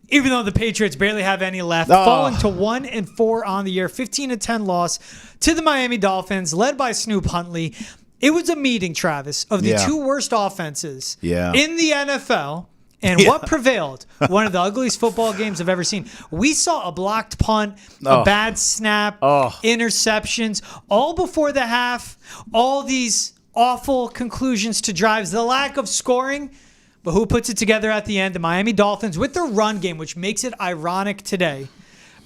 even though the Patriots barely have any left, falling to 1-4 on the year, 15-10 loss to the Miami Dolphins, led by Snoop Huntley. It was a meeting, Travis, of the two worst offenses in the NFL. And what prevailed? One of the ugliest football games I've ever seen. We saw a blocked punt, a bad snap, interceptions, all before the half, all these awful conclusions to drives, the lack of scoring. But who puts it together at the end? The Miami Dolphins with their run game, which makes it ironic today.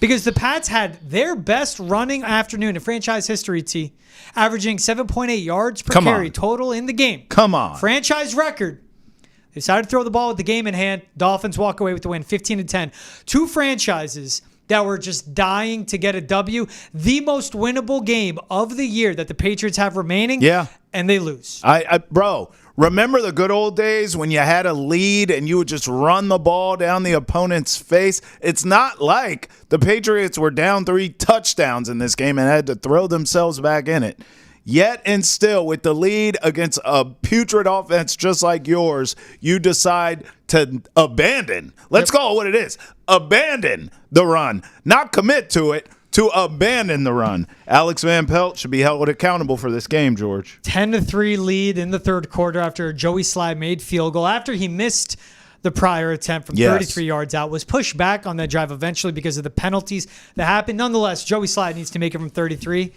Because the Pats had their best running afternoon in franchise history, T, averaging 7.8 yards per carry total in the game. Come on. Franchise record. They decided to throw the ball with the game in hand. Dolphins walk away with the win, 15-10. Two franchises that were just dying to get a W. The most winnable game of the year that the Patriots have remaining. Yeah. And they lose. Bro, remember the good old days when you had a lead and you would just run the ball down the opponent's face? It's not like the Patriots were down 3 touchdowns in this game and had to throw themselves back in it. Yet and still, with the lead against a putrid offense just like yours, you decide to abandon. Let's call it what it is. Abandon the run. Not commit to it, to abandon the run. Alex Van Pelt should be held accountable for this game, George. 10-3 lead in the third quarter after Joey Slye made field goal. After he missed the prior attempt from 33 yards out, was pushed back on that drive eventually because of the penalties that happened. Nonetheless, Joey Slye needs to make it from 33.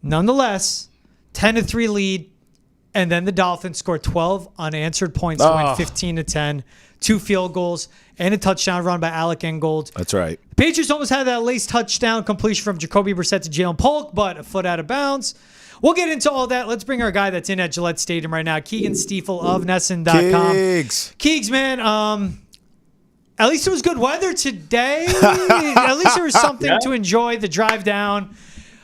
Nonetheless, 10-3 lead, and then the Dolphins scored 12 unanswered points to win 15-10. 2 field goals and a touchdown run by Alec Ingold. That's right. The Patriots almost had that laced touchdown completion from Jacoby Brissett to Jalen Polk, but a foot out of bounds. We'll get into all that. Let's bring our guy that's in at Gillette Stadium right now, Keagan Stiefel of Nesson.com. Keegs, man, at least it was good weather today. At least there was something to enjoy the drive down.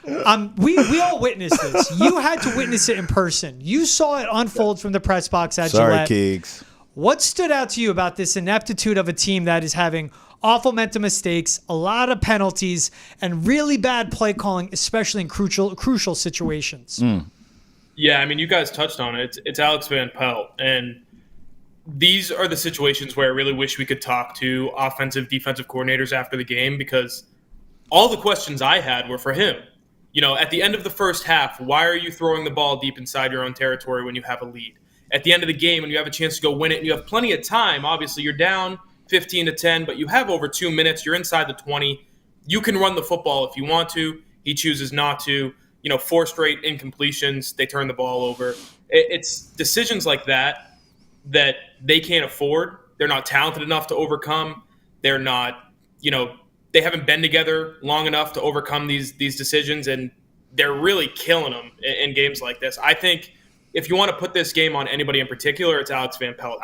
We all witnessed this. You had to witness it in person. You saw it unfold from the press box at Gillette. Keegs. What stood out to you about this ineptitude of a team that is having awful mental mistakes, a lot of penalties, and really bad play calling, especially in crucial situations? Yeah, I mean, you guys touched on it. It's Alex Van Pelt, and these are the situations where I really wish we could talk to offensive, defensive coordinators after the game, because all the questions I had were for him. You know, at the end of the first half, why are you throwing the ball deep inside your own territory when you have a lead? At the end of the game, when you have a chance to go win it, and you have plenty of time, obviously you're down 15-10, but you have over 2 minutes. You're inside the 20. You can run the football if you want to. He chooses not to. You know, 4 straight incompletions. They turn the ball over. It's decisions like that they can't afford. They're not talented enough to overcome. They're not, they haven't been together long enough to overcome these decisions, and they're really killing them in games like this. I think if you want to put this game on anybody in particular, it's Alex Van Pelt.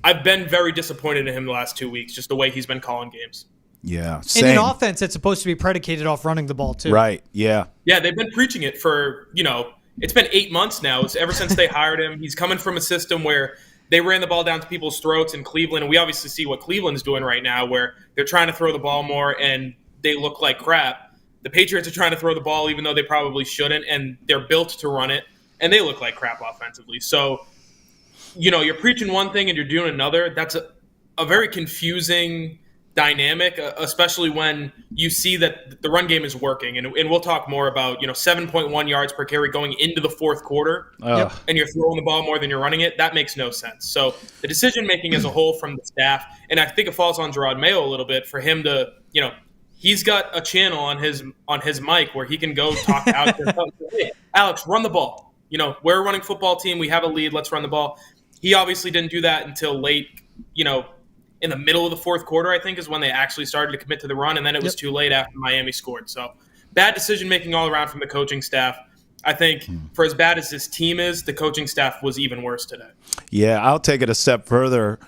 I've been very disappointed in him the last 2 weeks, just the way he's been calling games. Yeah, same. In an offense that's supposed to be predicated off running the ball too. Right, yeah. Yeah, they've been preaching it for, it's been 8 months now. It's ever since they hired him. He's coming from a system where they ran the ball down to people's throats in Cleveland, and we obviously see what Cleveland's doing right now, where they're trying to throw the ball more and they look like crap. The Patriots are trying to throw the ball even though they probably shouldn't, and they're built to run it, and they look like crap offensively. So, you're preaching one thing and you're doing another. That's a very confusing dynamic, especially when you see that the run game is working. And we'll talk more about, 7.1 yards per carry going into the fourth quarter, and you're throwing the ball more than you're running it. That makes no sense. So the decision-making as a whole from the staff, and I think it falls on Gerard Mayo a little bit for him to, he's got a channel on his mic where he can go talk to Alex and tell him, hey, Alex, run the ball. We're a running football team. We have a lead. Let's run the ball. He obviously didn't do that until late, in the middle of the fourth quarter, I think, is when they actually started to commit to the run, and then it was too late after Miami scored. So bad decision-making all around from the coaching staff. I think for as bad as this team is, the coaching staff was even worse today. Yeah, I'll take it a step further.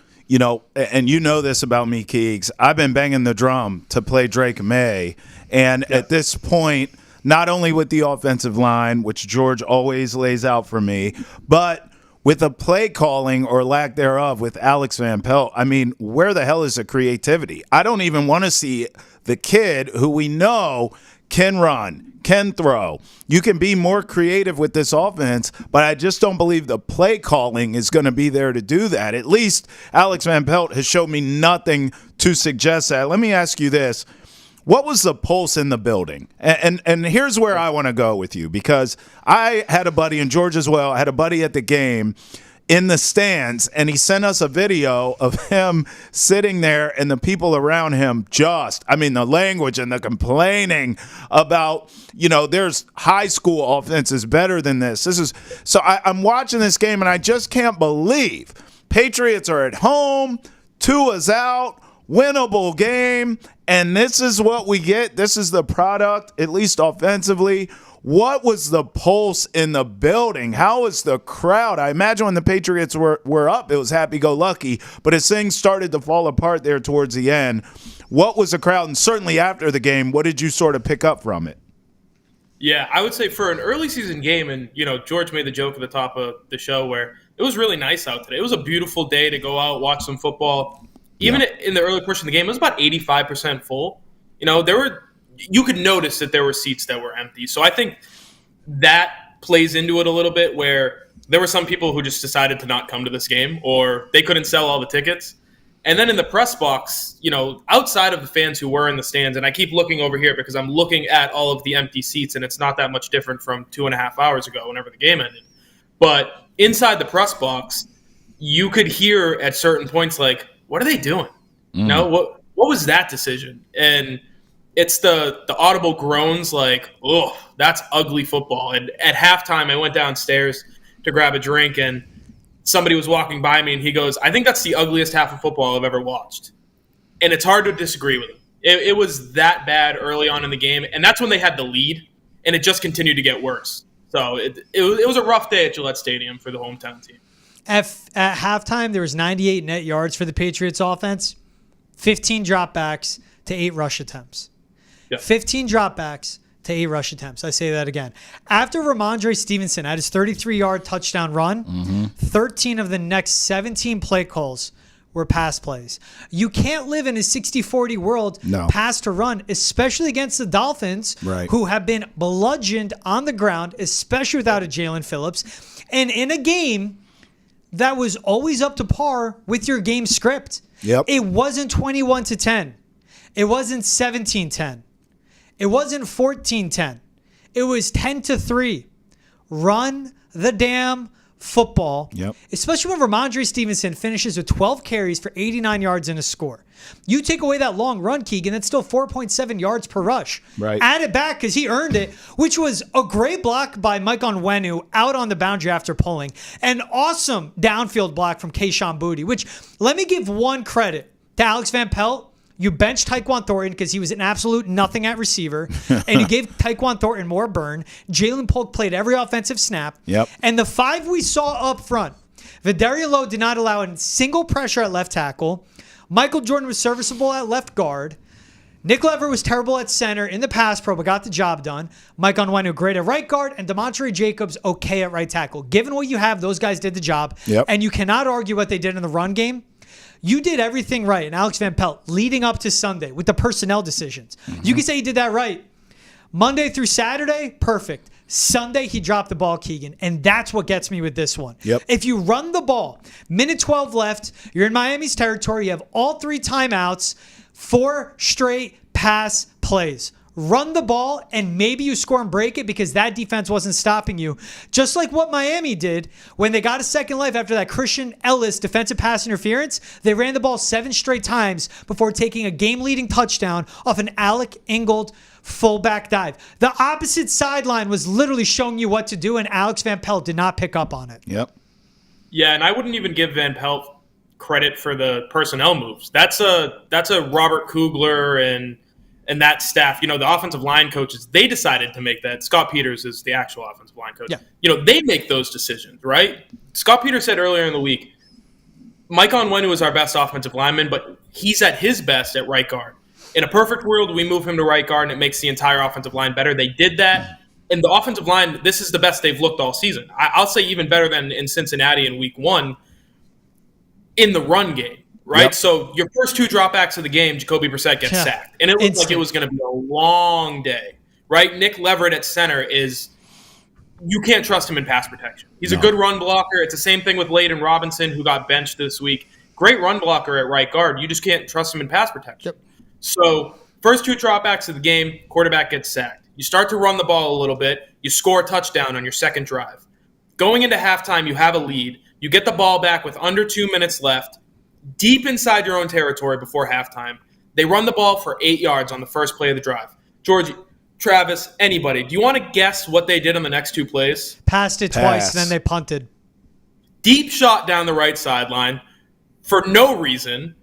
And you know this about me, Keegs. I've been banging the drum to play Drake May, and at this point, not only with the offensive line, which George always lays out for me, but with the play calling or lack thereof with Alex Van Pelt, I mean, where the hell is the creativity? I don't even want to see the kid who we know can run, can throw. You can be more creative with this offense, but I just don't believe the play calling is going to be there to do that. At least Alex Van Pelt has shown me nothing to suggest that. Let me ask you this. What was the pulse in the building? And here's where I want to go with you, because I had a buddy, and George as well, I had a buddy at the game in the stands, and he sent us a video of him sitting there and the people around him the language and the complaining about, there's high school offenses better than this. I'm watching this game, and I just can't believe Patriots are at home, Tua's out, winnable game, and this is what we get. This is the product, at least offensively. What was the pulse in the building? How was the crowd? I imagine when the Patriots were up, it was happy-go-lucky, but as things started to fall apart there towards the end, what was the crowd? And certainly after the game, what did you sort of pick up from it? Yeah, I would say for an early season game, and George made the joke at the top of the show where it was really nice out today. It was a beautiful day to go out, watch some football. Even in the early portion of the game, it was about 85% full. You could notice that there were seats that were empty. So I think that plays into it a little bit, where there were some people who just decided to not come to this game, or they couldn't sell all the tickets. And then in the press box, outside of the fans who were in the stands, and I keep looking over here because I'm looking at all of the empty seats, and it's not that much different from 2.5 hours ago whenever the game ended. But inside the press box, you could hear at certain points like, what are they doing? What was that decision? And it's the audible groans like, oh, that's ugly football. And at halftime, I went downstairs to grab a drink, and somebody was walking by me, and he goes, I think that's the ugliest half of football I've ever watched. And it's hard to disagree with him. It was that bad early on in the game, and that's when they had the lead, and it just continued to get worse. So it was a rough day at Gillette Stadium for the hometown team. At halftime, there was 98 net yards for the Patriots offense, 15 dropbacks to 8 rush attempts. Yep. 15 dropbacks to 8 rush attempts. I say that again. After Rhamondre Stevenson had his 33-yard touchdown run, 13 of the next 17 play calls were pass plays. You can't live in a 60-40 world, pass to run, especially against the Dolphins, who have been bludgeoned on the ground, especially without a Jalen Phillips. And in a game that was always up to par with your game script. It wasn't 21-10. It wasn't 17-10. It wasn't 14-10. It was 10-3. Run the damn football. Especially when Rhamondre Stevenson finishes with 12 carries for 89 yards and a score. You take away that long run, Keegan, that's still 4.7 yards per rush. Add it back because he earned it, which was a great block by Mike Onwenu out on the boundary after pulling. An awesome downfield block from Kayshon Boutte, which, let me give one credit to Alex Van Pelt. You benched Tyquan Thornton because he was an absolute nothing at receiver, and you gave Tyquan Thornton more burn. Jalen Polk played every offensive snap. And the 5 we saw up front, Vidaria Lowe did not allow a single pressure at left tackle. Michael Jordan was serviceable at left guard. Nick Lever was terrible at center in the pass pro, but got the job done. Mike Onwenu great at right guard, and Demontre Jacobs okay at right tackle. Given what you have, those guys did the job, and you cannot argue what they did in the run game. You did everything right, and Alex Van Pelt, leading up to Sunday with the personnel decisions. You can say he did that right. Monday through Saturday, perfect. Sunday, he dropped the ball, Keegan, and that's what gets me with this one. If you run the ball, minute 12 left, you're in Miami's territory, you have all 3 timeouts, 4 straight pass plays. Run the ball, and maybe you score and break it because that defense wasn't stopping you. Just like what Miami did when they got a second life after that Christian Ellis defensive pass interference. They ran the ball 7 straight times before taking a game-leading touchdown off an Alec Ingold fullback dive. The opposite sideline was literally showing you what to do, and Alex Van Pelt did not pick up on it. Yeah, and I wouldn't even give Van Pelt credit for the personnel moves. That's a Robert Kugler and that staff, the offensive line coaches, they decided to make that. Scott Peters is the actual offensive line coach. They make those decisions, right? Scott Peters said earlier in the week, Mike Onwenu is our best offensive lineman, but he's at his best at right guard. In a perfect world, we move him to right guard, and it makes the entire offensive line better. They did that. And the offensive line, this is the best they've looked all season. I'll say even better than in Cincinnati in week 1 in the run game. Right? So your first 2 dropbacks of the game, Jacoby Brissett gets sacked. And it looked like it was going to be a long day. Right? Nick Leverett at center you can't trust him in pass protection. He's a good run blocker. It's the same thing with Layden Robinson, who got benched this week. Great run blocker at right guard. You just can't trust him in pass protection. Yep. So first 2 dropbacks of the game, quarterback gets sacked. You start to run the ball a little bit. You score a touchdown on your second drive. Going into halftime, you have a lead. You get the ball back with under 2 minutes left, deep inside your own territory before halftime. They run the ball for 8 yards on the first play of the drive. George, Travis, anybody, do you want to guess what they did on the next 2 plays? Passed it twice, and then they punted. Deep shot down the right sideline for no reason,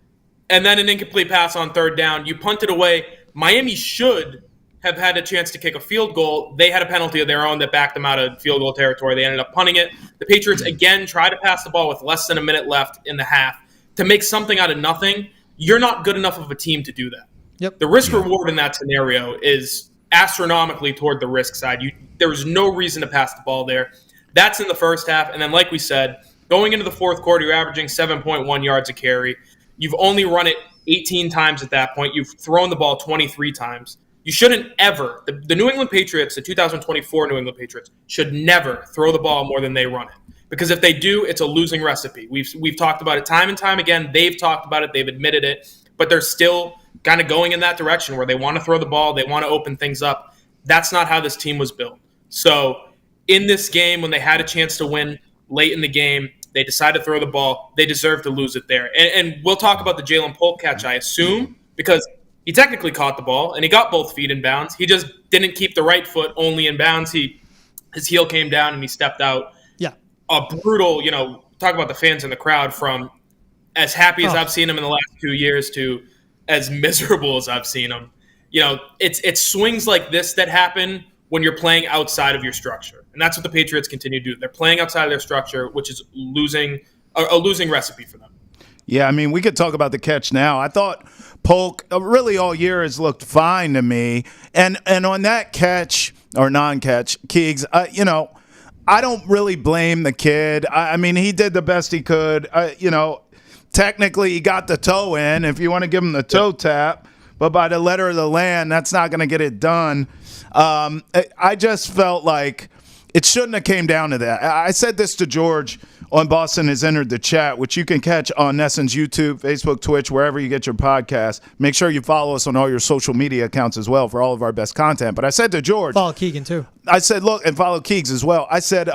and then an incomplete pass on third down. You punted away. Miami should have had a chance to kick a field goal. They had a penalty of their own that backed them out of field goal territory. They ended up punting it. The Patriots, again, tried to pass the ball with less than a minute left in the half to make something out of nothing. You're not good enough of a team to do that. Yep. The risk-reward in that scenario is astronomically toward the risk side. There was no reason to pass the ball there. That's in the first half. And then, like we said, going into the fourth quarter, you're averaging 7.1 yards a carry. You've only run it 18 times at that point. You've thrown the ball 23 times. You shouldn't ever, the New England Patriots, the 2024 New England Patriots, should never throw the ball more than they run it. Because if they do, it's a losing recipe. We've talked about it time and time again. They've talked about it. They've admitted it. But they're still kind of going in that direction where they want to throw the ball. They want to open things up. That's not how this team was built. So in this game, when they had a chance to win late in the game, they decided to throw the ball. They deserve to lose it there. And we'll talk about the Jalen Polk catch, I assume, because he technically caught the ball, and he got both feet in bounds. He just didn't keep the right foot only in bounds. His heel came down, and he stepped out. Yeah. A brutal, talk about the fans in the crowd, from as happy as I've seen him in the last 2 years to as miserable as I've seen him. It's swings like this that happen when you're playing outside of your structure. And that's what the Patriots continue to do. They're playing outside of their structure, which is a losing recipe for them. Yeah, I mean, we could talk about the catch now. I thought Polk really all year has looked fine to me. And on that catch or non-catch, Keegs, I don't really blame the kid. I mean, he did the best he could. Technically he got the toe in, if you want to give him the toe tap. But by the letter of the land, that's not going to get it done. I just felt like it shouldn't have came down to that. I said this to George on Boston Has Entered the Chat, which you can catch on Nesson's YouTube, Facebook, Twitch, wherever you get your podcast. Make sure you follow us on all your social media accounts as well for all of our best content. But I said to George. Follow Keegan, too. I said, look, and follow Keegs as well. I said,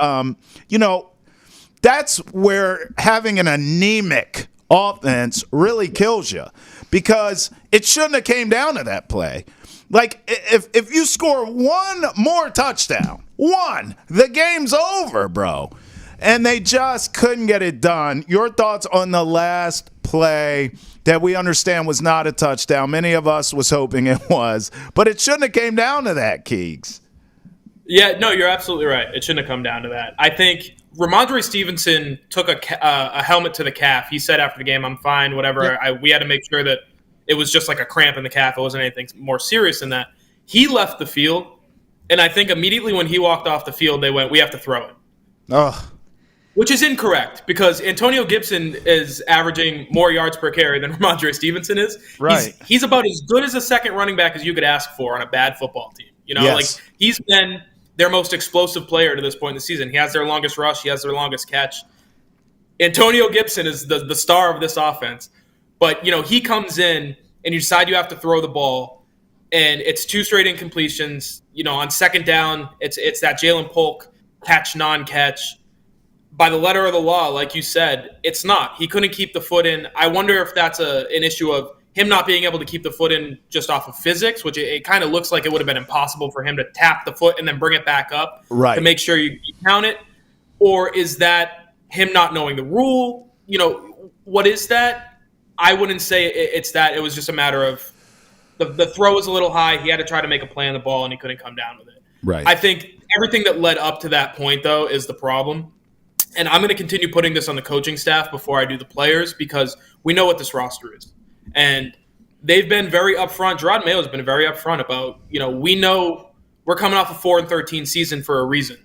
that's where having an anemic offense really kills you, because it shouldn't have came down to that play. Like, if you score one more touchdown, the game's over, bro. And they just couldn't get it done. Your thoughts on the last play that we understand was not a touchdown? Many of us was hoping it was, but it shouldn't have came down to that, Keegs. Yeah, no, you're absolutely right. It shouldn't have come down to that. I think Rhamondre Stevenson took a helmet to the calf. He said after the game, "I'm fine, whatever." Yeah. We had to make sure that it was just like a cramp in the calf. It wasn't anything more serious than that. He left the field, and I think immediately when he walked off the field, they went, "We have to throw it." Oh. Which is incorrect, because Antonio Gibson is averaging more yards per carry than Rhamondre Stevenson is. Right. He's about as good as a second running back as you could ask for on a bad football team. Yes. Like, he's been their most explosive player to this point in the season. He has their longest rush. He has their longest catch. Antonio Gibson is the star of this offense. But, he comes in and you decide you have to throw the ball, and it's 2 straight incompletions. On second down, it's that Jalen Polk catch, non-catch. By the letter of the law, like you said, it's not. He couldn't keep the foot in. I wonder if that's an issue of him not being able to keep the foot in just off of physics, which it kind of looks like it would have been impossible for him to tap the foot and then bring it back up to make sure you count it. Or is that him not knowing the rule? What is that? I wouldn't say it's that. It was just a matter of the throw was a little high. He had to try to make a play on the ball, and he couldn't come down with it. Right. I think everything that led up to that point, though, is the problem. And I'm going to continue putting this on the coaching staff before I do the players, because we know what this roster is. And they've been very upfront. Gerard Mayo has been very upfront about, we know we're coming off a 4-13 season for a reason.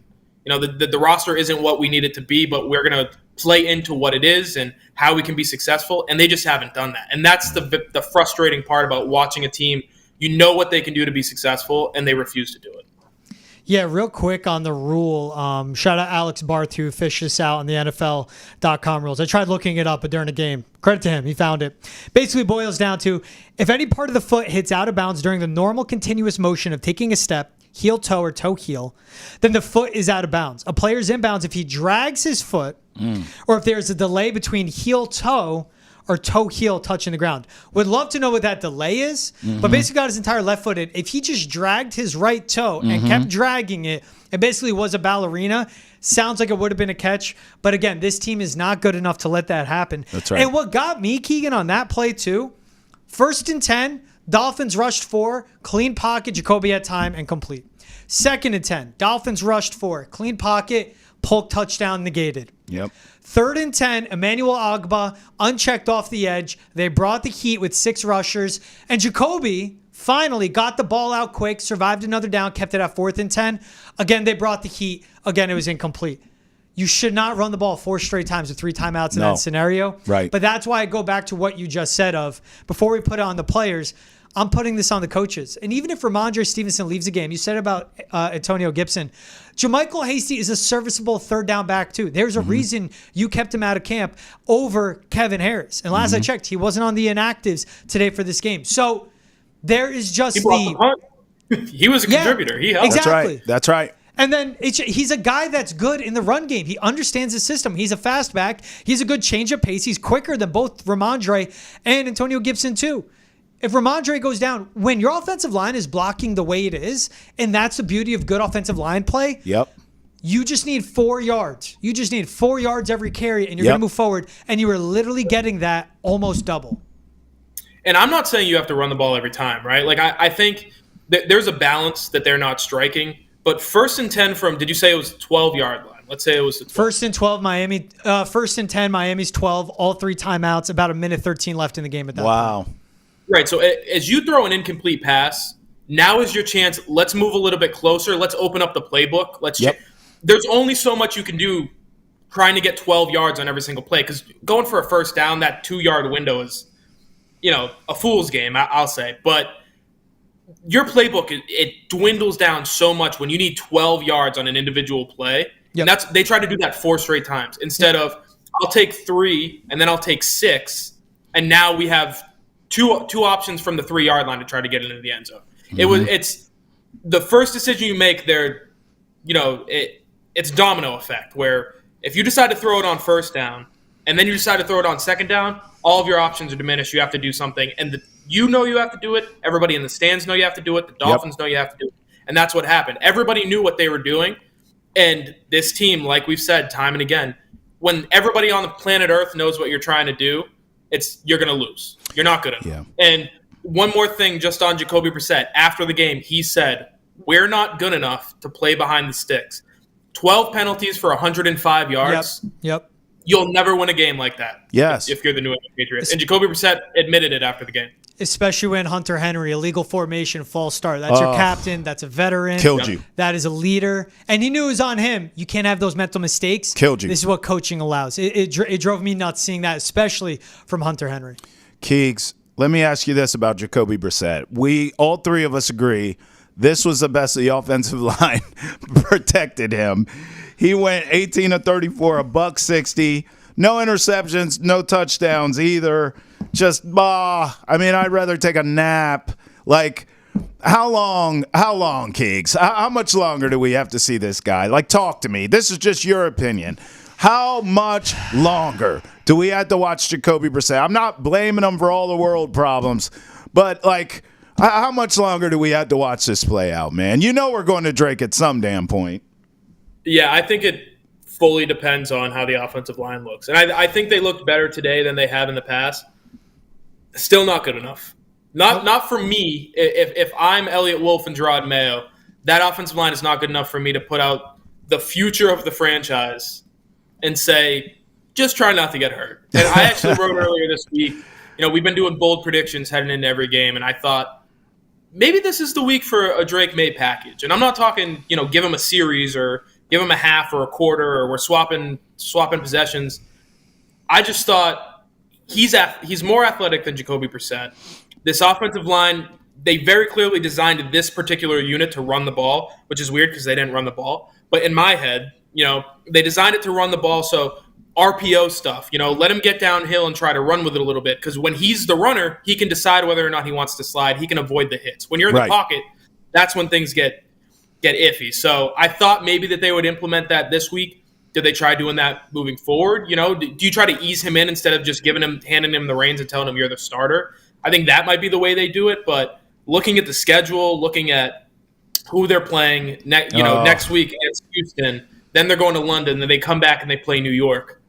The roster isn't what we need it to be, but we're going to play into what it is and how we can be successful. And they just haven't done that. And that's the frustrating part about watching a team. You know what they can do to be successful, and they refuse to do it. Yeah, real quick on the rule. Shout out Alex Barth who fished this out on the NFL.com rules. I tried looking it up, but during the game, credit to him, he found it. Basically boils down to if any part of the foot hits out of bounds during the normal continuous motion of taking a step, heel toe or toe heel, then the foot is out of bounds. A player's inbounds if he drags his foot or if there's a delay between heel toe or toe heel touching the ground. Would love to know what that delay is, but basically got his entire left foot in. If he just dragged his right toe and kept dragging it, and basically was a ballerina, sounds like it would have been a catch. But again, this team is not good enough to let that happen. That's right. And what got me, Keegan, on that play too, 1st and 10, Dolphins rushed 4, clean pocket, Jacoby had time, and complete. 2nd and 10, Dolphins rushed 4, clean pocket, Polk touchdown negated. Yep. 3rd and 10, Emmanuel Ogbah unchecked off the edge. They brought the heat with 6 rushers, and Jacoby finally got the ball out quick, survived another down, kept it at 4th and 10. Again, they brought the heat. Again, it was incomplete. You should not run the ball 4 straight times with 3 timeouts in that scenario. Right. But that's why I go back to what you just said of, before we put it on the players, I'm putting this on the coaches. And even if Rhamondre Stevenson leaves the game, you said about Antonio Gibson, JaMychal Hasty is a serviceable 3rd down back too. There's a reason you kept him out of camp over Kevin Harris. And last I checked, he wasn't on the inactives today for this game. So there is just he was a contributor. He helped. Exactly. That's right. And then he's a guy that's good in the run game. He understands the system. He's a fast back. He's a good change of pace. He's quicker than both Rhamondre and Antonio Gibson too. If Rhamondre goes down, when your offensive line is blocking the way it is, and that's the beauty of good offensive line play, you just need 4 yards. You just need 4 yards every carry, and you're going to move forward, and you are literally getting that almost double. And I'm not saying you have to run the ball every time, right? Like, I think that there's a balance that they're not striking. But 1st and 10 from, did you say it was 12-yard line? Let's say it was the 12. 1st and 12, Miami. 1st and 10, Miami's 12. All 3 timeouts. About a minute 13 left in the game at that point. Right. So as you throw an incomplete pass, now is your chance. Let's move a little bit closer. Let's open up the playbook. There's only so much you can do trying to get 12 yards on every single play, because going for a 1st down, that 2-yard window is, a fool's game, I'll say. But your playbook, it dwindles down so much when you need 12 yards on an individual play. And they try to do that 4 straight times instead of I'll take 3 and then I'll take 6, and now we have two options from the 3-yard line to try to get it into the end zone. It's the first decision you make there. It's domino effect where if you decide to throw it on 1st down and then you decide to throw it on 2nd down, all of your options are diminished. You have to do something, and you have to do it. Everybody in the stands know you have to do it. The Dolphins know you have to do it. And that's what happened. Everybody knew what they were doing. And this team, like we've said time and again, when everybody on the planet Earth knows what you're trying to do, you're going to lose. You're not good enough. Yeah. And one more thing just on Jacoby Brissett. After the game, he said, we're not good enough to play behind the sticks. 12 penalties for 105 yards. Yep. You'll never win a game like that. Yes. If you're the New England Patriots. And Jacoby Brissett admitted it after the game. Especially when Hunter Henry, illegal formation, false start. That's your captain. That's a veteran. Killed you. That is a leader. And he knew it was on him. You can't have those mental mistakes. Killed you. This is what coaching allows. It drove me nuts seeing that, especially from Hunter Henry. Keegs, let me ask you this about Jacoby Brissett. All 3 of us agree this was the best of the offensive line protected him. He went 18 of 34, $160. No interceptions, no touchdowns either. Just, I'd rather take a nap. Like, how long, Keegs? How much longer do we have to see this guy? Like, talk to me. This is just your opinion. How much longer do we have to watch Jacoby Brissett? I'm not blaming him for all the world problems, but, like, how much longer do we have to watch this play out, man? We're going to Drake at some damn point. Yeah, I think it fully depends on how the offensive line looks. And I think they looked better today than they have in the past. Still not good enough. Not for me. If I'm Elliott Wolf and Gerard Mayo, that offensive line is not good enough for me to put out the future of the franchise and say, just try not to get hurt. And I actually wrote earlier this week, we've been doing bold predictions heading into every game, and I thought maybe this is the week for a Drake May package. And I'm not talking, give him a series or give him a half or a quarter or we're swapping possessions. I just thought he's more athletic than Jacoby Brissett. This offensive line, they very clearly designed this particular unit to run the ball, which is weird because they didn't run the ball. But in my head, they designed it to run the ball. So RPO stuff, let him get downhill and try to run with it a little bit. Because when he's the runner, he can decide whether or not he wants to slide. He can avoid the hits. When you're in the pocket, that's when things get iffy. So I thought maybe that they would implement that this week. Did they try doing that moving forward? Do you try to ease him in instead of just handing him the reins and telling him you're the starter? I think that might be the way they do it. But looking at the schedule, looking at who they're playing, next week against Houston, then they're going to London, then they come back and they play New York.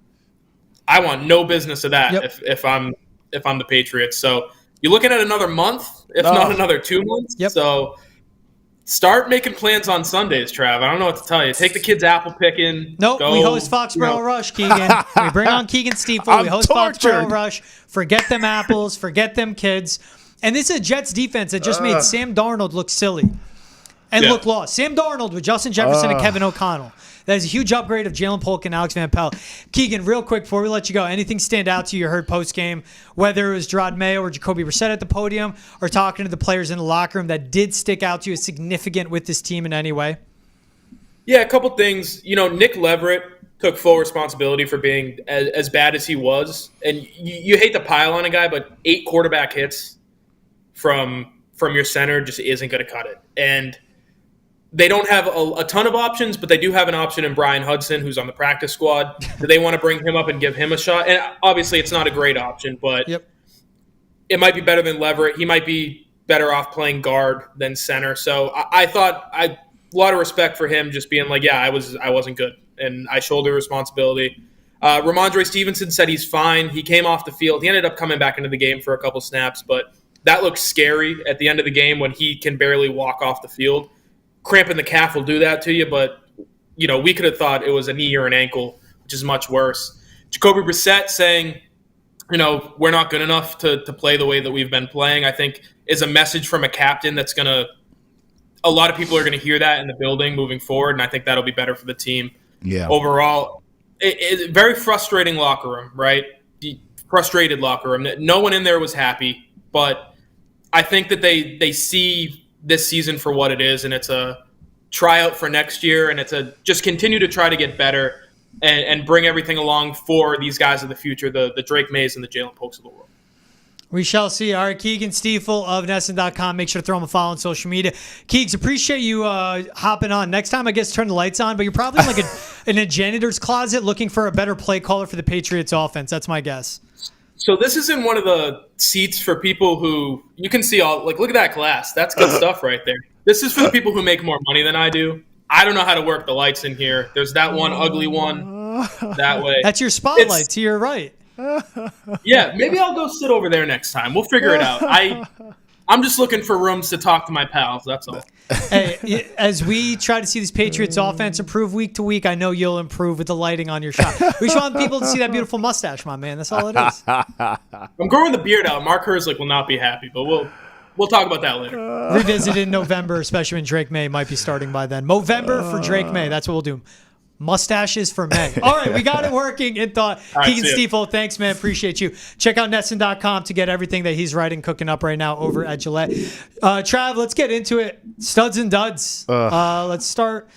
I want no business of that if I'm the Patriots. So you're looking at another month, if not another 2 months. Yep. So start making plans on Sundays, Trav. I don't know what to tell you. Take the kids apple picking. Nope, we host Foxboro Rush, Keegan. We bring on Keagan Stiefel. We host Foxboro Rush. Forget them apples. Forget them kids. And this is a Jets defense that just made Sam Darnold look silly and look lost. Sam Darnold with Justin Jefferson and Kevin O'Connell. That is a huge upgrade of Jalen Polk and Alex Van Pelt. Keegan, real quick before we let you go, anything stand out to you heard post-game, whether it was Gerard Mayo or Jacoby Brissett at the podium or talking to the players in the locker room that did stick out to you as significant with this team in any way? Yeah, a couple things. Nick Leverett took full responsibility for being as bad as he was. And you hate to pile on a guy, but 8 quarterback hits from your center just isn't going to cut it. And they don't have a ton of options, but they do have an option in Brian Hudson, who's on the practice squad. Do they want to bring him up and give him a shot? And obviously it's not a great option, but it might be better than Leverett. He might be better off playing guard than center. So I thought a lot of respect for him just being like, I wasn't good, and I shoulder responsibility. Rhamondre Stevenson said he's fine. He came off the field. He ended up coming back into the game for a couple snaps, but that looks scary at the end of the game when he can barely walk off the field. Cramping the calf will do that to you, but we could have thought it was a knee or an ankle, which is much worse. Jacoby Brissett saying, we're not good enough to play the way that we've been playing, I think is a message from a captain that's going to – a lot of people are going to hear that in the building moving forward, and I think that'll be better for the team. Yeah. Overall, it's very frustrating locker room, right? Frustrated locker room. No one in there was happy, but I think that they see – this season for what it is, and it's a tryout for next year, and it's a just continue to try to get better and bring everything along for these guys of the future, the Drake Mays and the Jalen Polks of the world. We shall see. All right, Keagan Stiefel of NESN.com. Make sure to throw him a follow on social media. Keegs, appreciate you hopping on. Next time, I guess, turn the lights on, but you're probably in a janitor's closet looking for a better play caller for the Patriots offense. That's my guess. So this is in one of the seats for people who you can see look at that glass. That's good stuff right there. This is for the people who make more money than I do. I don't know how to work the lights in here. There's that one ugly one that way. That's your spotlight to your right. Yeah, maybe I'll go sit over there next time. We'll figure it out. I'm just looking for rooms to talk to my pals. That's all. Hey, as we try to see this Patriots offense improve week to week, I know you'll improve with the lighting on your shot. We just want people to see that beautiful mustache, my man. That's all it is. I'm growing the beard out. Mark Herzlich will not be happy, but we'll talk about that later. Revisit in November, especially when Drake May might be starting by then. Movember for Drake May. That's what we'll do. Mustaches for May. All right, we got it working in thought. Keagan Stiefel, thanks, man. Appreciate you. Check out NESN.com to get everything that he's writing, cooking up right now over at Gillette. Trav, let's get into it. Studs and duds. Let's start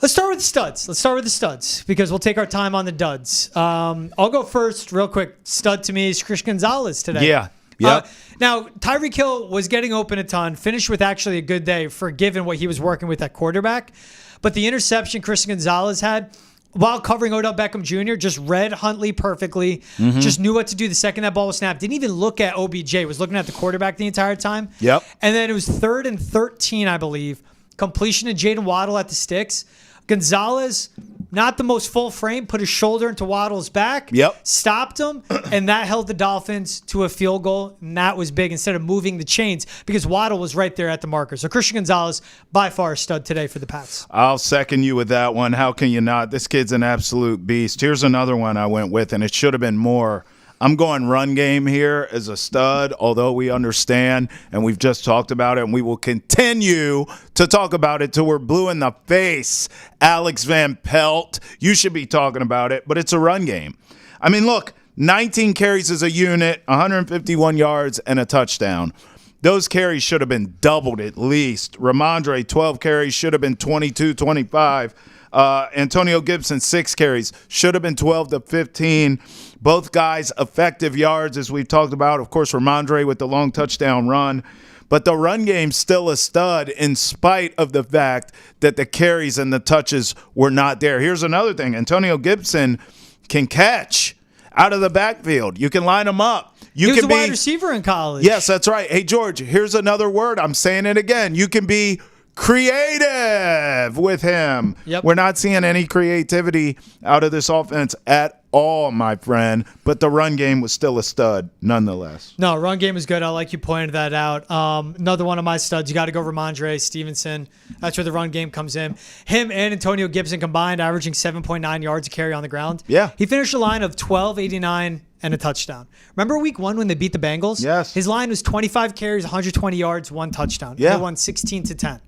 with the studs. Let's start with the studs because we'll take our time on the duds. I'll go first real quick. Stud to me is Christian Gonzalez today. Yeah. Yep. Now, Tyreek Hill was getting open a ton, finished with actually a good day for given what he was working with at quarterback. But the interception Christian Gonzalez had while covering Odell Beckham Jr. just read Huntley perfectly, just knew what to do the second that ball was snapped. Didn't even look at OBJ, was looking at the quarterback the entire time. Yep. And then it was 3rd and 13, I believe. Completion to Jaden Waddle at the sticks. Gonzalez, not the most full frame, put his shoulder into Waddle's back, stopped him, and that held the Dolphins to a field goal, and that was big instead of moving the chains because Waddle was right there at the marker. So Christian Gonzalez, by far a stud today for the Pats. I'll second you with that one. How can you not? This kid's an absolute beast. Here's another one I went with, and it should have been more. I'm going run game here as a stud, although we understand, and we've just talked about it, and we will continue to talk about it till we're blue in the face. Alex Van Pelt, you should be talking about it, but it's a run game. I mean, look, 19 carries as a unit, 151 yards, and a touchdown. those carries should have been doubled at least. Rhamondre, 12 carries, should have been 22, 25. Antonio Gibson, 6 carries, should have been 12 to 15. Both guys effective yards, as we've talked about. Of course, Rhamondre with the long touchdown run. But the run game's still a stud in spite of the fact that the carries and the touches were not there. Here's another thing. Antonio Gibson can catch out of the backfield. You can line him up. He was a wide receiver in college. Yes, that's right. Hey, George, here's another word. I'm saying it again. You can be creative with him. Yep. We're not seeing any creativity out of this offense at all, my friend. But the run game was still a stud nonetheless. No, run game is good. I like you pointed that out. Another one of my studs, you got to go Rhamondre Stevenson. That's where the run game comes in. Him and Antonio Gibson combined, averaging 7.9 yards a carry on the ground. Yeah. He finished a line of 12.89 and a touchdown. Remember week 1 when they beat the Bengals? Yes. His line was 25 carries, 120 yards, 1 touchdown. Yeah. They won 16-10.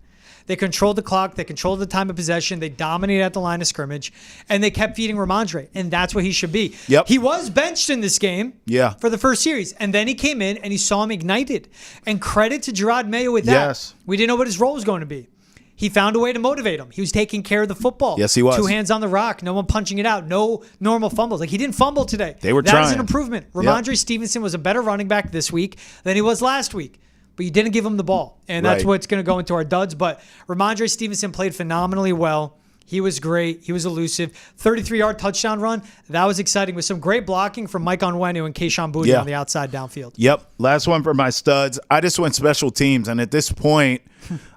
They controlled the clock. They controlled the time of possession. They dominated at the line of scrimmage, and they kept feeding Rhamondre, and that's what he should be. Yep. He was benched in this game for the first series, and then he came in, and he saw him ignited. And credit to Gerard Mayo with that. Yes. We didn't know what his role was going to be. He found a way to motivate him. He was taking care of the football. Yes, he was. 2 hands on the rock. No one punching it out. No normal fumbles. Like, he didn't fumble today. They were That trying. is an improvement. Rhamondre Stevenson was a better running back this week than he was last week. But you didn't give him the ball. And that's Right. what's going to go into our duds. But Rhamondre Stevenson played phenomenally well. He was great. He was elusive. 33-yard touchdown run. That was exciting with some great blocking from Mike Onwenu and Keishawn Boutte on the outside downfield. Yep. Last one for my studs. I just went special teams. And at this point,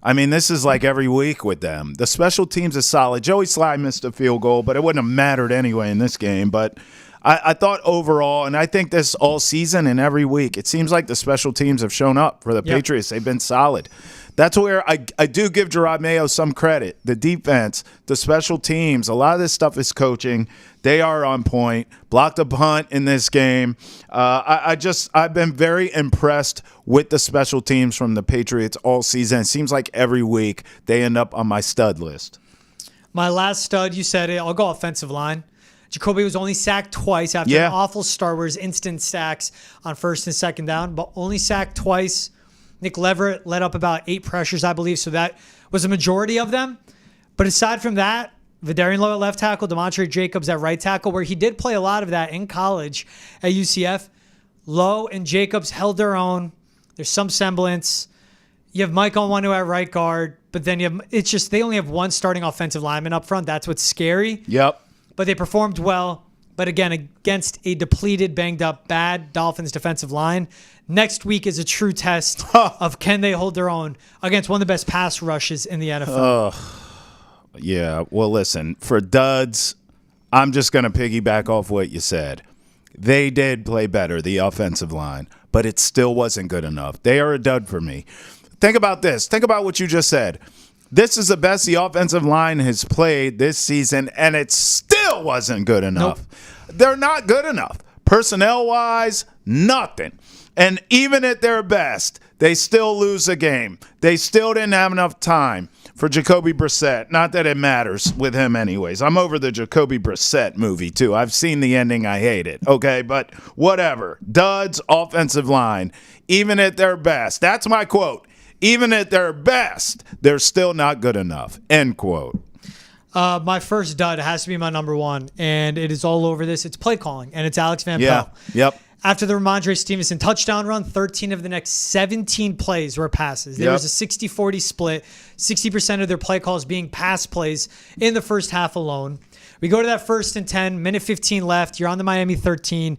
I mean, this is like every week with them. The special teams is solid. Joey Sly missed a field goal, but it wouldn't have mattered anyway in this game. But I thought overall, and I think this all season and every week, it seems like the special teams have shown up for the Patriots. They've been solid. That's where I do give Gerard Mayo some credit. The defense, the special teams, a lot of this stuff is coaching. They are on point. Blocked a punt in this game. I've been very impressed with the special teams from the Patriots all season. It seems like every week they end up on my stud list. My last stud, you said it. I'll go offensive line. Jacoby was only sacked twice after an awful start where his instant sacks on first and second down, but only sacked twice. Nick Leverett let up about 8 pressures, I believe, so that was a majority of them. But aside from that, Vidarian Lowe at left tackle, Demontre Jacobs at right tackle, where he did play a lot of that in college at UCF. Lowe and Jacobs held their own. There's some semblance. You have Mike Onwenu at right guard, but then they only have one starting offensive lineman up front. That's what's scary. Yep. But they performed well. But again, against a depleted, banged up, bad Dolphins defensive line. Next week is a true test of can they hold their own against one of the best pass rushes in the NFL. Yeah, well, listen, for duds, I'm just going to piggyback off what you said. They did play better, the offensive line, but it still wasn't good enough. They are a dud for me. Think about this. Think about what you just said. This is the best the offensive line has played this season, and it still wasn't good enough. Nope. They're not good enough. Personnel-wise, nothing. And even at their best, they still lose a game. They still didn't have enough time for Jacoby Brissett. Not that it matters with him anyways. I'm over the Jacoby Brissett movie, too. I've seen the ending. I hate it. Okay, but whatever. Duds, offensive line, even at their best. That's my quote. Even at their best, they're still not good enough. End quote. My first dud has to be my number one, and it is all over this. It's play calling, and it's Alex Van Pelt. Yep. After the Rhamondre Stevenson touchdown run, 13 of the next 17 plays were passes. There was a 60-40 split, 60% of their play calls being pass plays in the first half alone. We go to that 1st and 10, minute 15 left. You're on the Miami 13.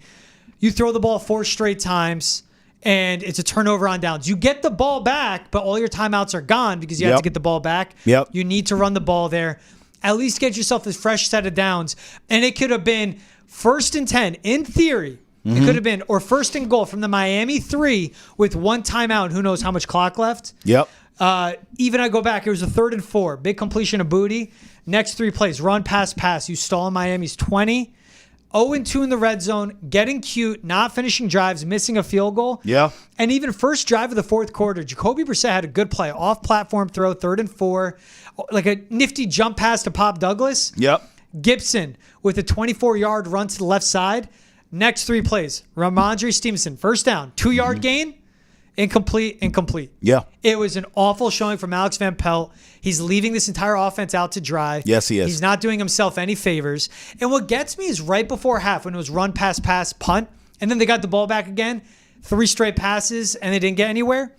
You throw the ball 4 straight times, and it's a turnover on downs. You get the ball back, but all your timeouts are gone because you have to get the ball back. You need to run the ball there. At least get yourself a fresh set of downs. And it could have been 1st and 10, in theory. It could have been, or 1st and goal from the Miami 3 with 1 timeout. Who knows how much clock left? Even I go back, it was a 3rd and 4. Big completion of Boutte. Next 3 plays, run, pass. You stall Miami's 20. 0-2 in the red zone, getting cute, not finishing drives, missing a field goal. And even first drive of the 4th quarter, Jacoby Brissett had a good play. Off-platform throw, 3rd and 4. Like a nifty jump pass to Pop Douglas. Gibson with a 24-yard run to the left side. Next 3 plays, Rhamondre Stevenson, first down, 2-yard gain, Incomplete. Yeah. It was an awful showing from Alex Van Pelt. He's leaving this entire offense out to dry. Yes, he is. He's not doing himself any favors. And what gets me is right before half when it was run, pass, punt, and then they got the ball back again, 3 straight passes, and they didn't get anywhere.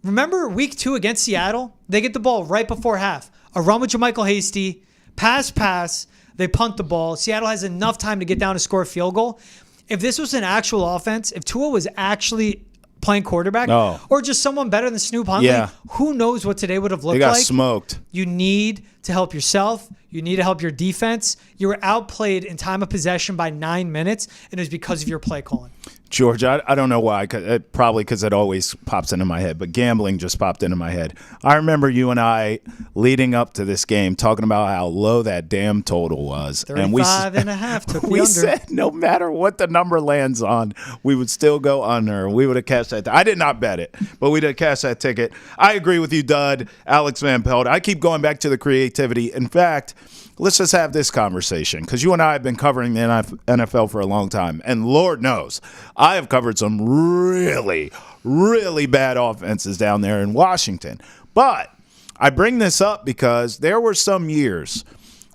Remember week 2 against Seattle? They get the ball right before half. A run with Jermichael Hasty, pass, they punt the ball. Seattle has enough time to get down to score a field goal. If this was an actual offense, if Tua was actually playing quarterback or just someone better than Snoop Huntley, who knows what today would have looked like. They got smoked. You need to help yourself. You need to help your defense. You were outplayed in time of possession by 9 minutes, and it was because of your play calling. George, I don't know why. Probably because it always pops into my head, but gambling just popped into my head. I remember you and I leading up to this game talking about how low that damn total was. 35.5 took the we under. said no matter what the number lands on, we would still go under. We would have cashed that. I did not bet it, but we did cash that ticket. I agree with you, Dud, Alex Van Pelt. I keep going back to the creativity. In fact, let's just have this conversation because you and I have been covering the NFL for a long time. And Lord knows, I have covered some really, really bad offenses down there in Washington. But I bring this up because there were some years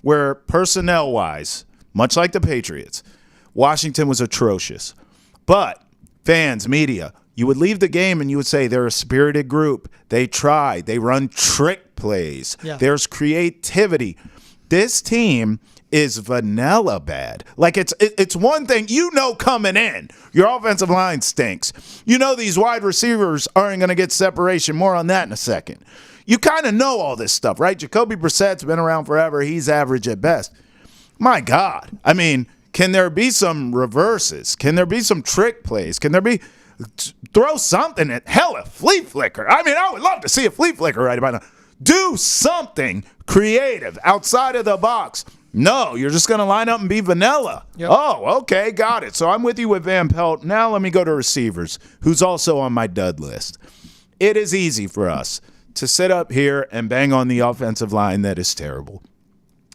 where personnel-wise, much like the Patriots, Washington was atrocious. But fans, media, you would leave the game and you would say they're a spirited group. They try. They run trick plays. Yeah. There's creativity. This team is vanilla bad. Like it's one thing coming in. Your offensive line stinks. These wide receivers aren't going to get separation. More on that in a second. You kind of know all this stuff, right? Jacoby Brissett's been around forever. He's average at best. My God. I mean, can there be some reverses? Can there be some trick plays? Can there be throw something at a flea flicker? I mean, I would love to see a flea flicker right about now. Do something creative outside of the box. No, you're just going to line up and be vanilla. Yep. Oh, okay, got it. So I'm with you with Van Pelt. Now let me go to receivers, who's also on my dud list. It is easy for us to sit up here and bang on the offensive line that is terrible.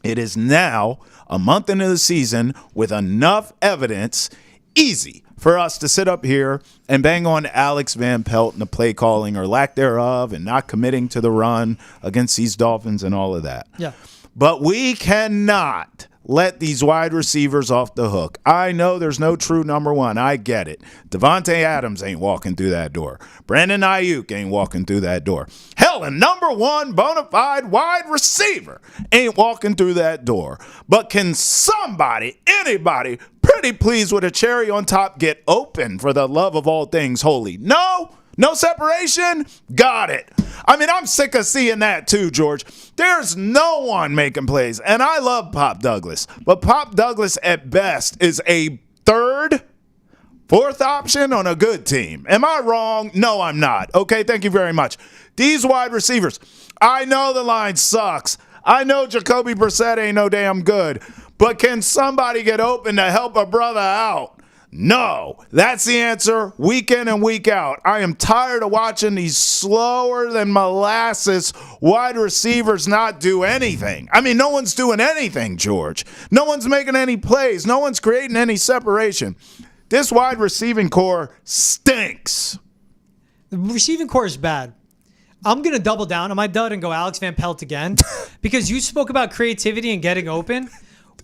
It is now, a month into the season, with enough evidence, easy for us to sit up here and bang on Alex Van Pelt and the play calling or lack thereof and not committing to the run against these Dolphins and all of that. Yeah. But we cannot let these wide receivers off the hook. I know there's no true number one. I get it. Devontae Adams ain't walking through that door. Brandon Ayuk ain't walking through that door. Hell, a number one bona fide wide receiver ain't walking through that door. But can somebody, anybody, pretty please with a cherry on top get open for the love of all things holy? No? No separation? Got it. I mean, I'm sick of seeing that too, George. There's no one making plays. And I love Pop Douglas. But Pop Douglas at best is a third, fourth option on a good team. Am I wrong? No, I'm not. Okay, thank you very much. These wide receivers, I know the line sucks. I know Jacoby Brissett ain't no damn good. But can somebody get open to help a brother out? No, that's the answer week in and week out. I am tired of watching these slower than molasses wide receivers not do anything. I mean, no one's doing anything, George. No one's making any plays. No one's creating any separation. This wide receiving core stinks. The receiving core is bad. I'm going to double down on my dud and go Alex Van Pelt again because you spoke about creativity and getting open.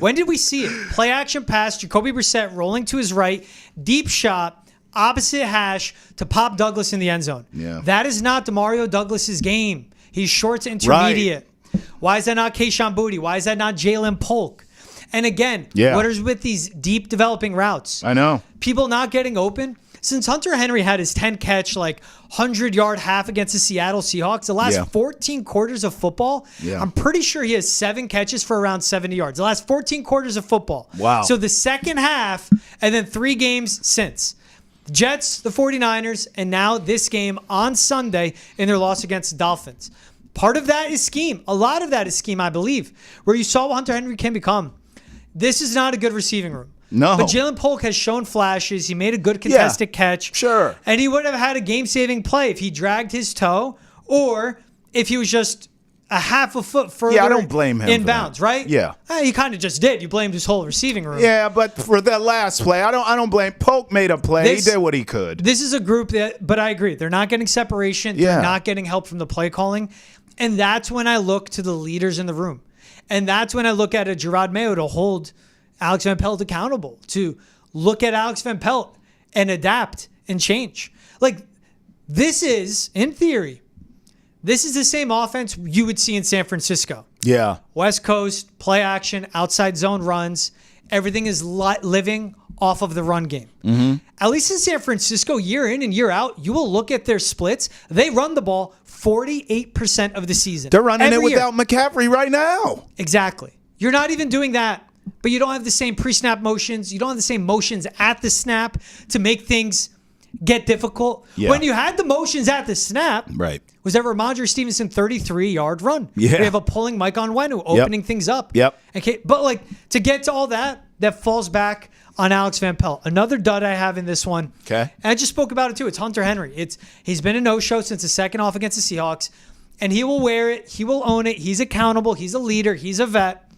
When did we see it? Play action pass, Jacoby Brissett rolling to his right, deep shot, opposite hash to Pop Douglas in the end zone. Yeah. That is not DeMario Douglas's game. He's short to intermediate. Right. Why is that not Keyshawn Boutte? Why is that not Jalen Polk? And again, what is with these deep developing routes? I know. People not getting open. Since Hunter Henry had his 10-catch, 100-yard half against the Seattle Seahawks, the last 14 quarters of football, I'm pretty sure he has 7 catches for around 70 yards. The last 14 quarters of football. Wow. So the second half and then 3 games since. Jets, the 49ers, and now this game on Sunday in their loss against the Dolphins. Part of that is scheme. A lot of that is scheme, I believe, where you saw what Hunter Henry can become. This is not a good receiving room. No. But Jalen Polk has shown flashes. He made a good contested catch. Sure. And he would have had a game-saving play if he dragged his toe or if he was just a half a foot further. Yeah, I don't blame him for inbounds, that. right? Yeah. You kind of just did. You blamed his whole receiving room. Yeah, but for that last play, I don't blame. Polk made a play. He did what he could. This is a group but I agree. They're not getting separation. Yeah. They're not getting help from the play calling. And that's when I look to the leaders in the room. And that's when I look at a Gerard Mayo to hold Alex Van Pelt accountable, to look at Alex Van Pelt and adapt and change. Like, this is, in theory, this is the same offense you would see in San Francisco. Yeah. West Coast, play action, outside zone runs. Everything is living off of the run game. Mm-hmm. At least in San Francisco, year in and year out, you will look at their splits. They run the ball 48% of the season. They're running it without year. McCaffrey right now. Exactly. You're not even doing that, but you don't have the same pre-snap motions. You don't have the same motions at the snap to make things get difficult. Yeah. When you had the motions at the snap, Right. was that Rhamondre Stevenson 33-yard run. Yeah. We have a pulling Mike Onwenu opening things up. Yep. Okay, but like to get to all that falls back on Alex Van Pelt. Another dud I have in this one. Okay. And I just spoke about it too. It's Hunter Henry. He's been a no-show since the second off against the Seahawks, and he will wear it. He will own it. He's accountable. He's a leader. He's a vet.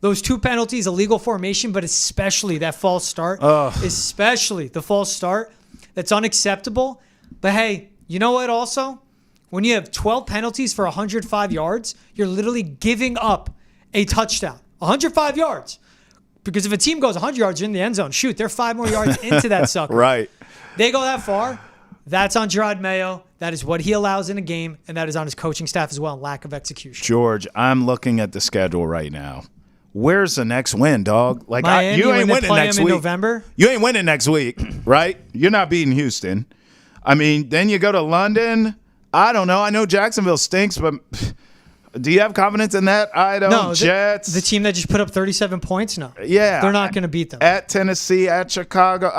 Those 2 penalties, illegal formation, but especially that false start. Especially the false start. That's unacceptable. But hey, you know what also? When you have 12 penalties for 105 yards, you're literally giving up a touchdown. 105 yards. Because if a team goes 100 yards in the end zone, shoot, they're 5 more yards into that sucker. Right. They go that far. That's on Gerard Mayo. That is what he allows in a game, and that is on his coaching staff as well, lack of execution. George, I'm looking at the schedule right now. Where's the next win, dog? Like Miami, you ain't winning next week. In November? You ain't winning next week, right? You're not beating Houston. I mean, then you go to London. I don't know. I know Jacksonville stinks, but do you have confidence in that? I don't. No, Jets. The team that just put up 37 points? No. Yeah. They're not going to beat them. At Tennessee, at Chicago.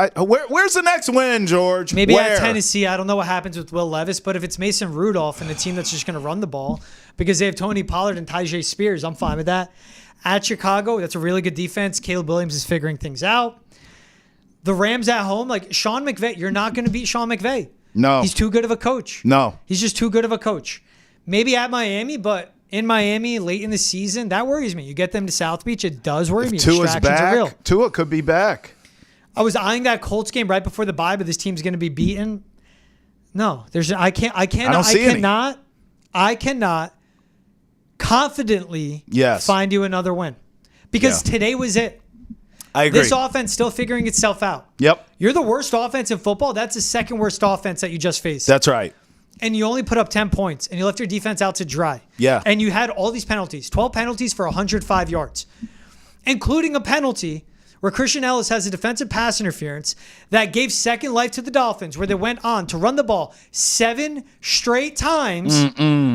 Where's the next win, George? Maybe Where? at Tennessee. I don't know what happens with Will Levis, but if it's Mason Rudolph and a team that's just going to run the ball because they have Tony Pollard and Tyjae Spears, I'm fine with that. At Chicago, that's a really good defense. Caleb Williams is figuring things out. The Rams at home, like Sean McVay, you're not going to beat Sean McVay. No. He's too good of a coach. No. He's just too good of a coach. Maybe at Miami, but in Miami late in the season, that worries me. You get them to South Beach, it does worry me. Tua's Distractions are real. back. Tua could be back. I was eyeing that Colts game right before the bye, but this team's going to be beaten. No, I cannot confidently find you another win because today was it. I agree. This offense still figuring itself out. Yep. You're the worst offense in football. That's the second worst offense that you just faced. That's right. And you only put up 10 points, and you left your defense out to dry. Yeah. And you had all these penalties, 12 penalties for 105 yards, including a penalty where Christian Ellis has a defensive pass interference that gave second life to the Dolphins, where they went on to run the ball 7 straight times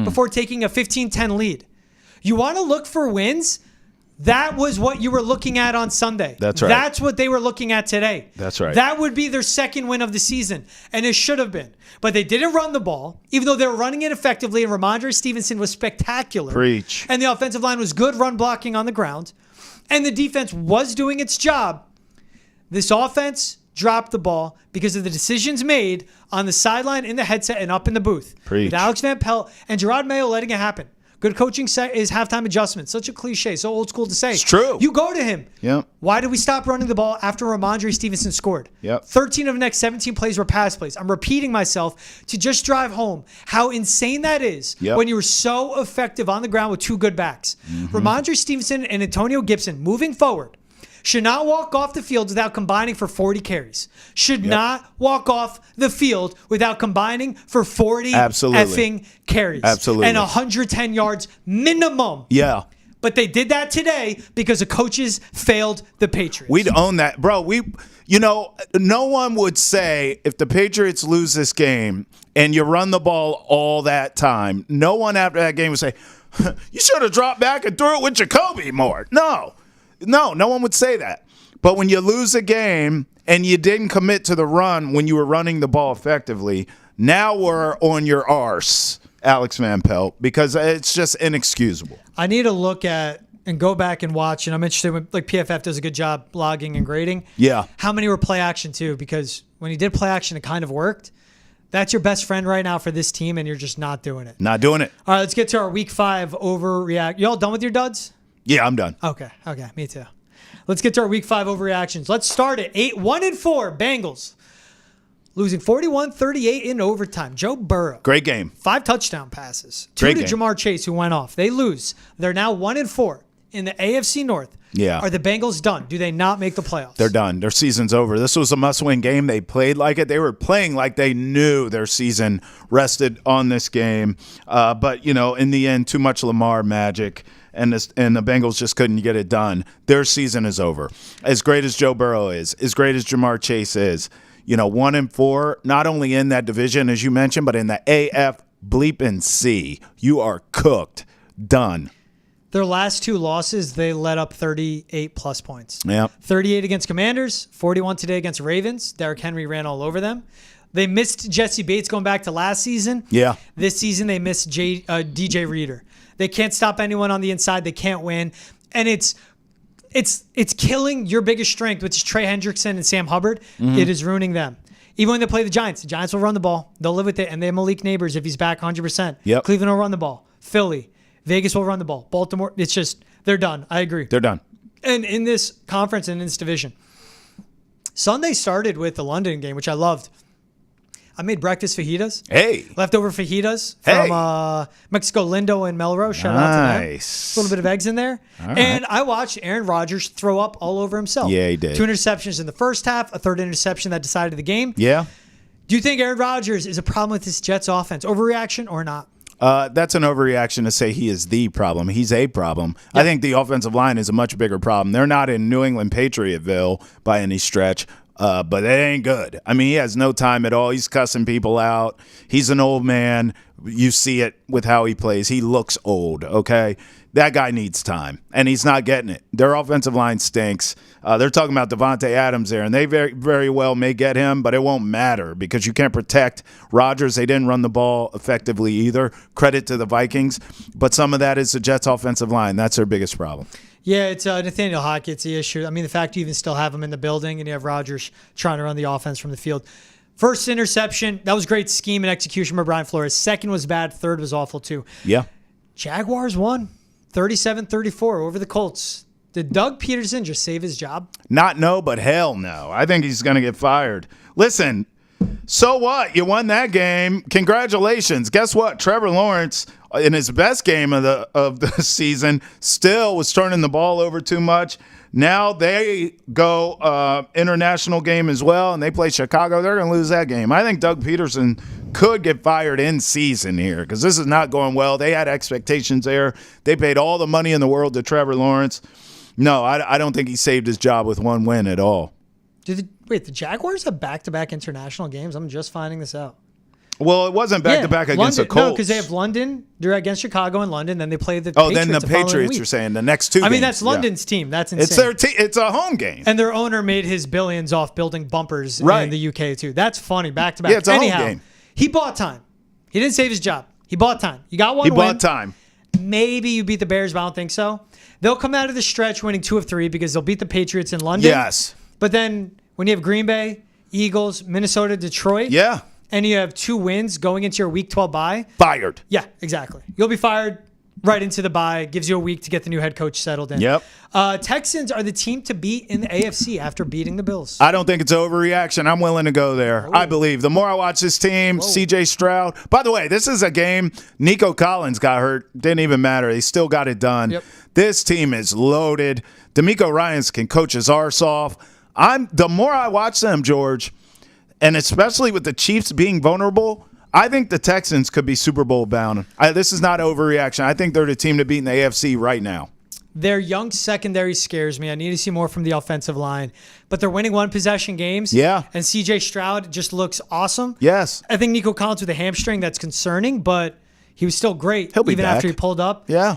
before taking a 15-10 lead. You want to look for wins? That was what you were looking at on Sunday. That's right. That's what they were looking at today. That's right. That would be their second win of the season, and it should have been. But they didn't run the ball, even though they were running it effectively, and Rhamondre Stevenson was spectacular. Preach. And the offensive line was good run blocking on the ground, and the defense was doing its job. This offense dropped the ball because of the decisions made on the sideline, in the headset, and up in the booth. Preach. With Alex Van Pelt and Gerard Mayo letting it happen. Good coaching is halftime adjustments. Such a cliche, so old school to say. It's true. You go to him. Yep. Why did we stop running the ball after Rhamondre Stevenson scored? Yep. 13 of the next 17 plays were pass plays. I'm repeating myself to just drive home how insane that is when you were so effective on the ground with 2 good backs. Rhamondre Stevenson and Antonio Gibson moving forward should not walk off the field without combining for 40 carries. Should not walk off the field without combining for 40 effing carries. Absolutely. And 110 yards minimum. Yeah. But they did that today because the coaches failed the Patriots. We'd own that. Bro, no one would say if the Patriots lose this game and you run the ball all that time, no one after that game would say, you should have dropped back and threw it with Jacoby more. No one would say that. But when you lose a game and you didn't commit to the run when you were running the ball effectively, now we're on your arse, Alex Van Pelt, because it's just inexcusable. I need to look at and go back and watch, and I'm interested when PFF does a good job logging and grading. Yeah. How many were play action too? Because when he did play action, it kind of worked. That's your best friend right now for this team, and you're just not doing it. Not doing it. All right, let's get to our Week 5 overreact. You all done with your duds? Yeah, I'm done. Okay, me too. Let's get to our Week 5 overreactions. Let's start at 1-4 Bengals. Losing 41-38 in overtime. Joe Burrow. Great game. 5 touchdown passes. 2 Great to game. Jamar Chase, who went off. They lose. They're now 1-4 in the AFC North. Yeah. Are the Bengals done? Do they not make the playoffs? They're done. Their season's over. This was a must-win game. They played like it. They were playing like they knew their season rested on this game. But, in the end, too much Lamar magic, and the Bengals just couldn't get it done. Their season is over. As great as Joe Burrow is, as great as Jamar Chase is, 1-4, not only in that division, as you mentioned, but in the AF bleeping C, you are cooked. Done. Their last 2 losses, they let up 38-plus points. Yeah. 38 against Commanders, 41 today against Ravens. Derrick Henry ran all over them. They missed Jesse Bates going back to last season. Yeah. This season, they missed DJ Reader. They can't stop anyone on the inside. They can't win. And it's killing your biggest strength, which is Trey Hendrickson and Sam Hubbard. Mm-hmm. It is ruining them. Even when they play the Giants will run the ball. They'll live with it. And they have Malik Neighbors if he's back 100%. Yep. Cleveland will run the ball. Philly. Vegas will run the ball. Baltimore, it's just, they're done. I agree. They're done. And in this conference and in this division, Sunday started with the London game, which I loved. I made breakfast fajitas. Hey. Leftover fajitas from Mexico, Lindo, and Melrose. Shout out to them. Nice. A little bit of eggs in there. All right. And I watched Aaron Rodgers throw up all over himself. Yeah, he did. 2 interceptions in the first half, a 3rd interception that decided the game. Yeah. Do you think Aaron Rodgers is a problem with this Jets offense? Overreaction or not? That's an overreaction to say he is the problem. He's a problem. Yep. I think the offensive line is a much bigger problem. They're not in New England Patriotville by any stretch, but it ain't good. I mean, he has no time at all. He's cussing people out. He's an old man. You see it with how he plays. He looks old, okay? That guy needs time, and he's not getting it. Their offensive line stinks. They're talking about Devontae Adams there, and they very, very well may get him, but it won't matter because you can't protect Rodgers. They didn't run the ball effectively either. Credit to the Vikings, but some of that is the Jets' offensive line. That's their biggest problem. Yeah, it's Nathaniel Hackett's the issue. I mean, the fact you even still have him in the building and you have Rodgers trying to run the offense from the field. First interception, that was great scheme and execution by Brian Flores. Second was bad. Third was awful too. Yeah. Jaguars won 37-34 over the Colts. Did Doug Peterson just save his job? Not no, but hell no. I think he's going to get fired. Listen, so what? You won that game. Congratulations. Guess what? Trevor Lawrence, in his best game of the season, still was turning the ball over too much. Now they go international game as well, and they play Chicago. They're going to lose that game. I think Doug Peterson could get fired in season here because this is not going well. They had expectations there. They paid all the money in the world to Trevor Lawrence. No, I don't think he saved his job with one win at all. Wait, the Jaguars have back-to-back international games? I'm just finding this out. Well, it wasn't back-to-back against the Colts. No, because they have London. They're against Chicago and London. Then they play the Patriots. Then the Patriots, you're saying, the next 2 games. I mean, that's London's team. That's insane. It's their team. It's a home game. And their owner made his billions off building bumpers in the UK, too. That's funny, back-to-back. Yeah, it's a home game. He bought time. He didn't save his job. He bought time. You got one win. He bought time. Maybe you beat the Bears, but I don't think so. They'll come out of the stretch winning 2 of 3 because they'll beat the Patriots in London. Yes. But then when you have Green Bay, Eagles, Minnesota, Detroit. Yeah. And you have 2 wins going into your Week 12 bye. Fired. Yeah, exactly. You'll be fired right into the bye. Gives you a week to get the new head coach settled in. Yep. Texans are the team to beat in the AFC after beating the Bills. I don't think it's overreaction. I'm willing to go there. I believe. The more I watch this team, CJ Stroud. By the way, this is a game. Nico Collins got hurt. Didn't even matter. They still got it done. Yep. This team is loaded. DeMeco Ryans can coach his arse off. The more I watch them, George, and especially with the Chiefs being vulnerable, I think the Texans could be Super Bowl bound. This is not overreaction. I think they're the team to beat in the AFC right now. Their young secondary scares me. I need to see more from the offensive line. But they're winning 1-possession games. Yeah. And CJ Stroud just looks awesome. Yes. I think Nico Collins with a hamstring, that's concerning, but he was still great. He'll be even back after he pulled up. Yeah.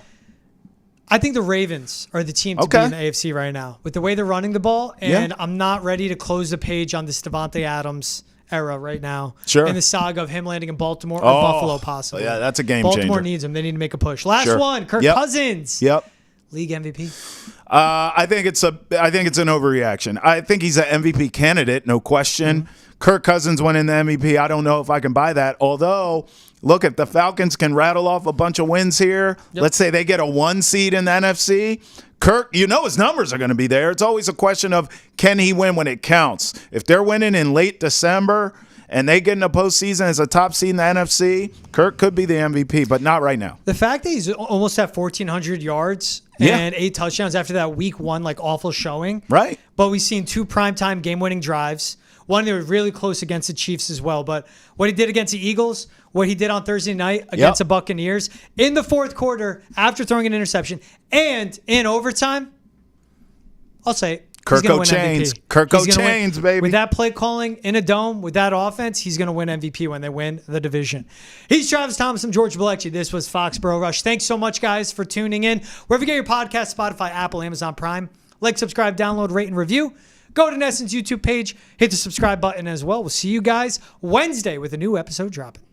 I think the Ravens are the team to be in the AFC right now with the way they're running the ball. And I'm not ready to close the page on this Devontae Adams era right now. Sure. And the saga of him landing in Baltimore or Buffalo possibly. Yeah, that's a game Baltimore changer. needs him. They need to make a push. Last one, Kirk Cousins. Yep. League MVP? I think it's an overreaction. I think he's an MVP candidate, no question. Kirk Cousins winning the MVP, I don't know if I can buy that. Although, look, if the Falcons can rattle off a bunch of wins here, let's say they get a 1 seed in the NFC, Kirk, his numbers are going to be there. It's always a question of, can he win when it counts? If they're winning in late December and they get in the postseason as a top seed in the NFC, Kirk could be the MVP, but not right now. The fact that he's almost at 1,400 yards and 8 touchdowns after that week 1 awful showing. Right. But we've seen 2 primetime game-winning drives. One, they were really close against the Chiefs as well. But what he did against the Eagles, what he did on Thursday night against the Buccaneers, in the fourth quarter, after throwing an interception, and in overtime, I'll say it. Kirko Chains. Kirko Chains, baby. With that play calling in a dome, with that offense, he's going to win MVP when they win the division. He's Travis Thomas. I'm George Balekji. This was Foxboro Rush. Thanks so much, guys, for tuning in. Wherever you get your podcast, Spotify, Apple, Amazon Prime. Like, subscribe, download, rate, and review. Go to Nesson's YouTube page. Hit the subscribe button as well. We'll see you guys Wednesday with a new episode dropping.